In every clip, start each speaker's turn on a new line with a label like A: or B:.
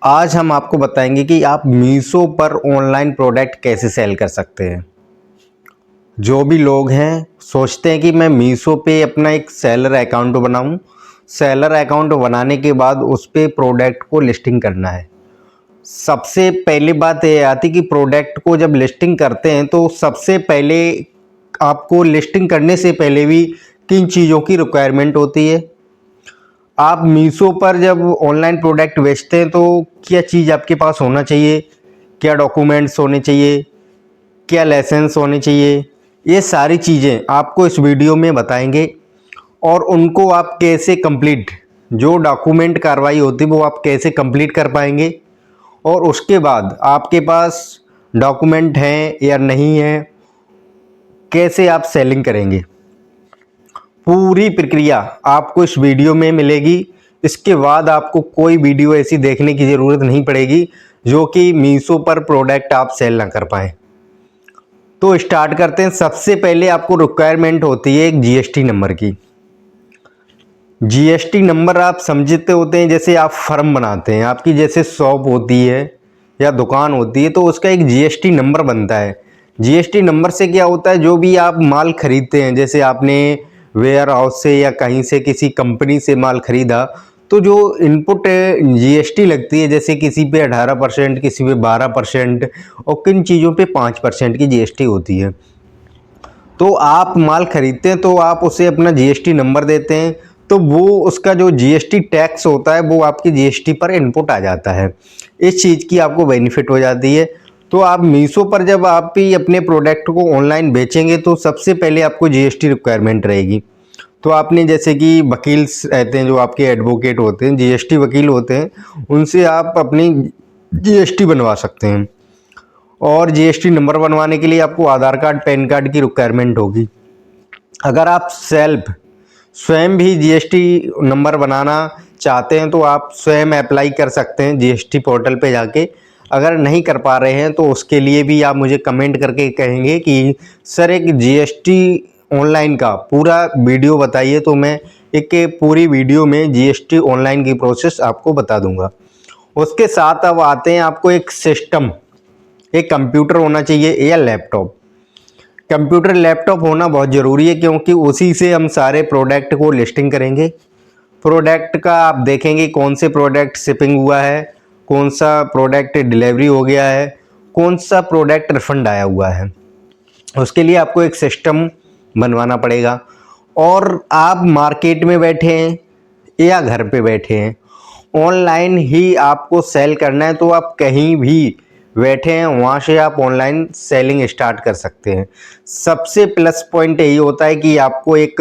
A: आज हम आपको बताएंगे कि आप मीशो पर ऑनलाइन प्रोडक्ट कैसे सेल कर सकते हैं। जो भी लोग हैं सोचते हैं कि मैं मीशो पे अपना एक सेलर अकाउंट बनाऊं। सेलर अकाउंट बनाने के बाद उस पे प्रोडक्ट को लिस्टिंग करना है। सबसे पहली बात ये आती कि प्रोडक्ट को जब लिस्टिंग करते हैं तो सबसे पहले आपको लिस्टिंग करने से पहले भी किन चीज़ों की रिक्वायरमेंट होती है। आप मीशो पर जब ऑनलाइन प्रोडक्ट बेचते हैं तो क्या चीज़ आपके पास होना चाहिए, क्या डॉक्यूमेंट्स होने चाहिए, क्या लाइसेंस होने चाहिए, ये सारी चीज़ें आपको इस वीडियो में बताएंगे। और उनको आप कैसे कंप्लीट, जो डॉक्यूमेंट कार्रवाई होती है वो आप कैसे कंप्लीट कर पाएंगे, और उसके बाद आपके पास डॉक्यूमेंट हैं या नहीं है, कैसे आप सेलिंग करेंगे। पूरी प्रक्रिया आपको इस वीडियो में मिलेगी। इसके बाद आपको कोई वीडियो ऐसी देखने की ज़रूरत नहीं पड़ेगी जो कि मीशो पर प्रोडक्ट आप सेल ना कर पाएँ। तो स्टार्ट करते हैं। सबसे पहले आपको रिक्वायरमेंट होती है एक जीएसटी नंबर की। जीएसटी नंबर आप समझते होते हैं, जैसे आप फर्म बनाते हैं, आपकी जैसे शॉप होती है या दुकान होती है तो उसका एक जीएसटी नंबर बनता है। जीएसटी नंबर से क्या होता है, जो भी आप माल खरीदते हैं, जैसे आपने वेयर हाउस से या कहीं से किसी कंपनी से माल खरीदा तो जो इनपुट जीएसटी लगती है, जैसे किसी पे 18%, किसी पे 12% और किन चीज़ों पे 5% की जीएसटी होती है। तो आप माल खरीदते हैं तो आप उसे अपना जीएसटी नंबर देते हैं, तो वो उसका जो जीएसटी टैक्स होता है वो आपकी जीएसटी पर इनपुट आ जाता है। इस चीज़ की आपको बेनिफिट हो जाती है। तो आप मीशो पर जब आप भी अपने प्रोडक्ट को ऑनलाइन बेचेंगे तो सबसे पहले आपको जीएसटी रिक्वायरमेंट रहेगी। तो आपने जैसे कि वकील रहते हैं, जो आपके एडवोकेट होते हैं, जीएसटी वकील होते हैं, उनसे आप अपनी जीएसटी बनवा सकते हैं। और जीएसटी नंबर बनवाने के लिए आपको आधार कार्ड, पैन कार्ड की रिक्वायरमेंट होगी। अगर आप स्वयं भी जीएसटी नंबर बनाना चाहते हैं तो आप स्वयं अप्लाई कर सकते हैं जीएसटी पोर्टल पे जाके। अगर नहीं कर पा रहे हैं तो उसके लिए भी आप मुझे कमेंट करके कहेंगे कि सर एक जीएसटी ऑनलाइन का पूरा वीडियो बताइए, तो मैं एक पूरी वीडियो में जीएसटी ऑनलाइन की प्रोसेस आपको बता दूंगा। उसके साथ अब आते हैं, आपको एक सिस्टम, एक कंप्यूटर होना चाहिए या लैपटॉप। कंप्यूटर लैपटॉप होना बहुत ज़रूरी है क्योंकि उसी से हम सारे प्रोडक्ट को लिस्टिंग करेंगे। प्रोडक्ट का आप देखेंगे कौन से प्रोडक्ट शिपिंग हुआ है, कौन सा प्रोडक्ट डिलीवरी हो गया है, कौन सा प्रोडक्ट रिफंड आया हुआ है। उसके लिए आपको एक सिस्टम बनवाना पड़ेगा। और आप मार्केट में बैठे हैं या घर पे बैठे हैं, ऑनलाइन ही आपको सेल करना है, तो आप कहीं भी बैठे हैं वहाँ से आप ऑनलाइन सेलिंग स्टार्ट कर सकते हैं। सबसे प्लस पॉइंट यही होता है कि आपको एक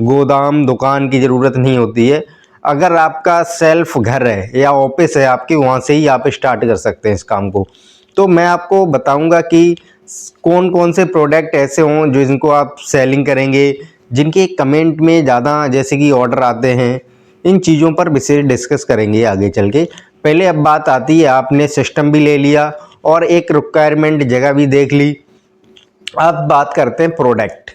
A: गोदाम दुकान की ज़रूरत नहीं होती है। अगर आपका सेल्फ घर है या ऑफिस है आपके, वहाँ से ही आप स्टार्ट कर सकते हैं इस काम को। तो मैं आपको बताऊंगा कि कौन कौन से प्रोडक्ट ऐसे हों जो जिनको आप सेलिंग करेंगे, जिनके कमेंट में ज़्यादा जैसे कि ऑर्डर आते हैं। इन चीज़ों पर विशेष डिस्कस करेंगे आगे चल के। पहले अब बात आती है, आपने सिस्टम भी ले लिया और एक रिक्वायरमेंट जगह भी देख ली। अब बात करते हैं प्रोडक्ट।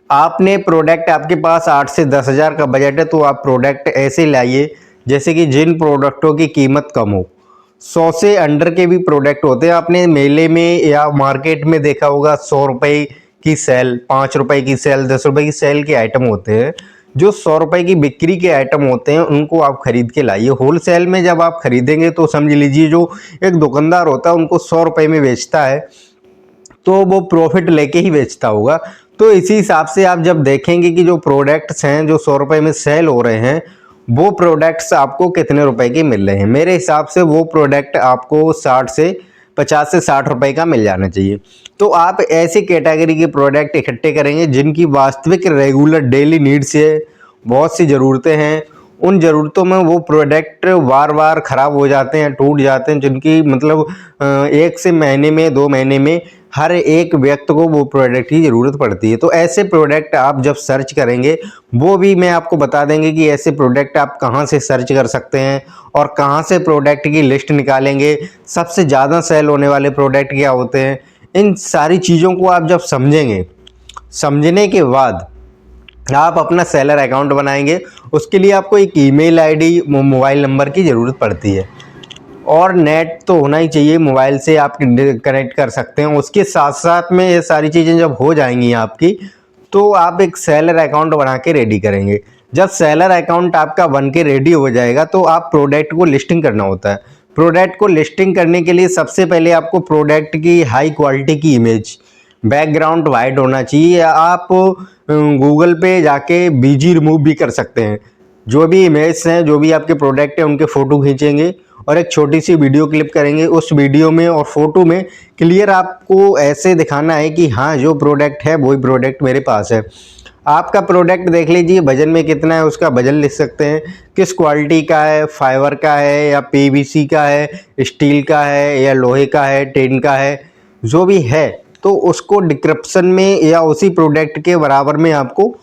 A: आपने प्रोडक्ट, आपके पास 8 से 10 हज़ार का बजट है तो आप प्रोडक्ट ऐसे लाइए जैसे कि जिन प्रोडक्टों की कीमत कम हो। 100 से अंडर के भी प्रोडक्ट होते हैं। आपने मेले में या मार्केट में देखा होगा 100 रुपये की सेल, 5 रुपये की सेल, 10 रुपये की सेल के आइटम होते हैं। जो 100 रुपये की बिक्री के आइटम होते हैं उनको आप खरीद के लाइए। होलसेल में जब आप खरीदेंगे तो समझ लीजिए जो एक दुकानदार होता है उनको 100 रुपये में बेचता है तो वो प्रॉफिट लेके ही बेचता होगा। तो इसी हिसाब से आप जब देखेंगे कि जो प्रोडक्ट्स हैं जो 100 रुपये में सेल हो रहे हैं, वो प्रोडक्ट्स आपको कितने रुपए के मिल रहे हैं। मेरे हिसाब से वो प्रोडक्ट आपको 50 से 60 रुपए का मिल जाना चाहिए। तो आप ऐसी कैटेगरी के प्रोडक्ट इकट्ठे करेंगे जिनकी वास्तविक रेगुलर डेली नीड्स है, बहुत सी ज़रूरतें हैं। उन ज़रूरतों में वो प्रोडक्ट बार बार ख़राब हो जाते हैं, टूट जाते हैं, जिनकी मतलब 1 से महीने में 2 महीने में हर एक व्यक्ति को वो प्रोडक्ट की ज़रूरत पड़ती है। तो ऐसे प्रोडक्ट आप जब सर्च करेंगे वो भी मैं आपको बता देंगे कि ऐसे प्रोडक्ट आप कहाँ से सर्च कर सकते हैं और कहाँ से प्रोडक्ट की लिस्ट निकालेंगे, सबसे ज़्यादा सेल होने वाले प्रोडक्ट क्या होते हैं। इन सारी चीज़ों को आप जब समझेंगे, समझने के बाद आप अपना सेलर अकाउंट बनाएंगे। उसके लिए आपको एक ईमेल आईडी, मोबाइल नंबर की ज़रूरत पड़ती है। और नेट तो होना ही चाहिए, मोबाइल से आप कनेक्ट कर सकते हैं। उसके साथ साथ में ये सारी चीज़ें जब हो जाएंगी आपकी, तो आप एक सेलर अकाउंट बना के रेडी करेंगे। जब सेलर अकाउंट आपका बन के रेडी हो जाएगा तो आप प्रोडक्ट को लिस्टिंग करना होता है। प्रोडक्ट को लिस्टिंग करने के लिए सबसे पहले आपको प्रोडक्ट की हाई क्वालिटी की इमेज, बैकग्राउंड वाइट होना चाहिए। आप गूगल पे जाके बीजी रिमूव भी कर सकते हैं। जो भी इमेज हैं, जो भी आपके प्रोडक्ट हैं, उनके फ़ोटो खींचेंगे और एक छोटी सी वीडियो क्लिप करेंगे। उस वीडियो में और फोटो में क्लियर आपको ऐसे दिखाना है कि हाँ, जो प्रोडक्ट है वही प्रोडक्ट मेरे पास है। आपका प्रोडक्ट देख लीजिए, वजन में कितना है उसका वजन लिख सकते हैं, किस क्वालिटी का है, फाइबर का है या पीवीसी का है, स्टील का है या लोहे का है, टिन का है, जो भी है तो उसको डिस्क्रिप्शन में या उसी प्रोडक्ट के बराबर में आपको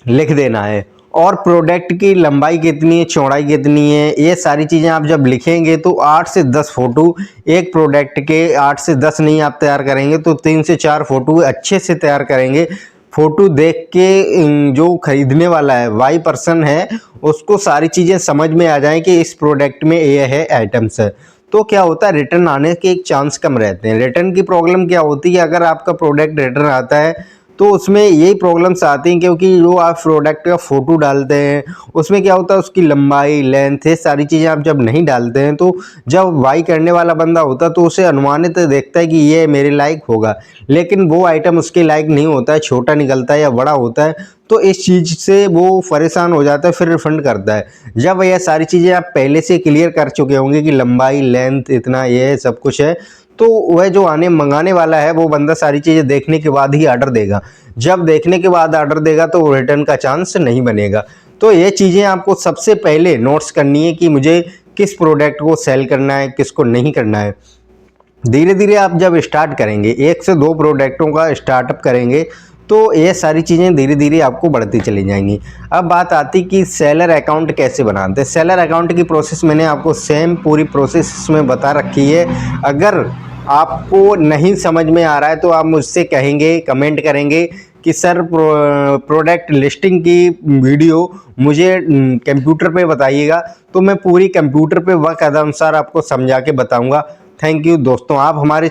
A: लिख देना है। और प्रोडक्ट की लंबाई कितनी है, चौड़ाई कितनी है, ये सारी चीज़ें आप जब लिखेंगे तो 8 से 10 फ़ोटो एक प्रोडक्ट के, 8 से 10 नहीं आप तैयार करेंगे तो 3 से 4 फ़ोटो अच्छे से तैयार करेंगे। फ़ोटो देख के जो खरीदने वाला है, वाई पर्सन है, उसको सारी चीज़ें समझ में आ जाएं कि इस प्रोडक्ट में ये है आइटम्स है। तो क्या होता है, रिटर्न आने के एक चांस कम रहते हैं। रिटर्न की प्रॉब्लम क्या होती है, अगर आपका प्रोडक्ट रिटर्न आता है तो उसमें यही प्रॉब्लम्स आती हैं, क्योंकि जो आप प्रोडक्ट का फ़ोटो डालते हैं उसमें क्या होता है, उसकी लंबाई, लेंथ, ये सारी चीज़ें आप जब नहीं डालते हैं तो जब बाई करने वाला बंदा होता है तो उसे अनुमानित देखता है कि ये मेरे लायक होगा, लेकिन वो आइटम उसके लायक नहीं होता है, छोटा निकलता है या बड़ा होता है। तो इस चीज़ से वो परेशान हो जाता है, फिर रिफ़ंड करता है। जब यह सारी चीज़ें आप पहले से क्लियर कर चुके होंगे कि लंबाई, लेंथ इतना, ये सब कुछ है, तो वह जो मंगाने वाला है वो बंदा सारी चीज़ें देखने के बाद ही ऑर्डर देगा। जब देखने के बाद ऑर्डर देगा तो रिटर्न का चांस नहीं बनेगा। तो ये चीज़ें आपको सबसे पहले नोट्स करनी है कि मुझे किस प्रोडक्ट को सेल करना है, किसको नहीं करना है। धीरे धीरे आप जब स्टार्ट करेंगे, 1 से 2 प्रोडक्टों का स्टार्टअप करेंगे तो ये सारी चीज़ें धीरे धीरे आपको बढ़ती चली जाएंगी। अब बात आती कि सेलर अकाउंट कैसे बनाते हैं। सेलर अकाउंट की प्रोसेस मैंने आपको सेम पूरी प्रोसेस इसमें बता रखी है। अगर आपको नहीं समझ में आ रहा है तो आप मुझसे कहेंगे, कमेंट करेंगे कि सर प्रोडक्ट लिस्टिंग की वीडियो मुझे कंप्यूटर पे बताइएगा, तो मैं पूरी कंप्यूटर पे वक्त अनुसार आपको समझा के बताऊंगा। थैंक यू दोस्तों, आप हमारे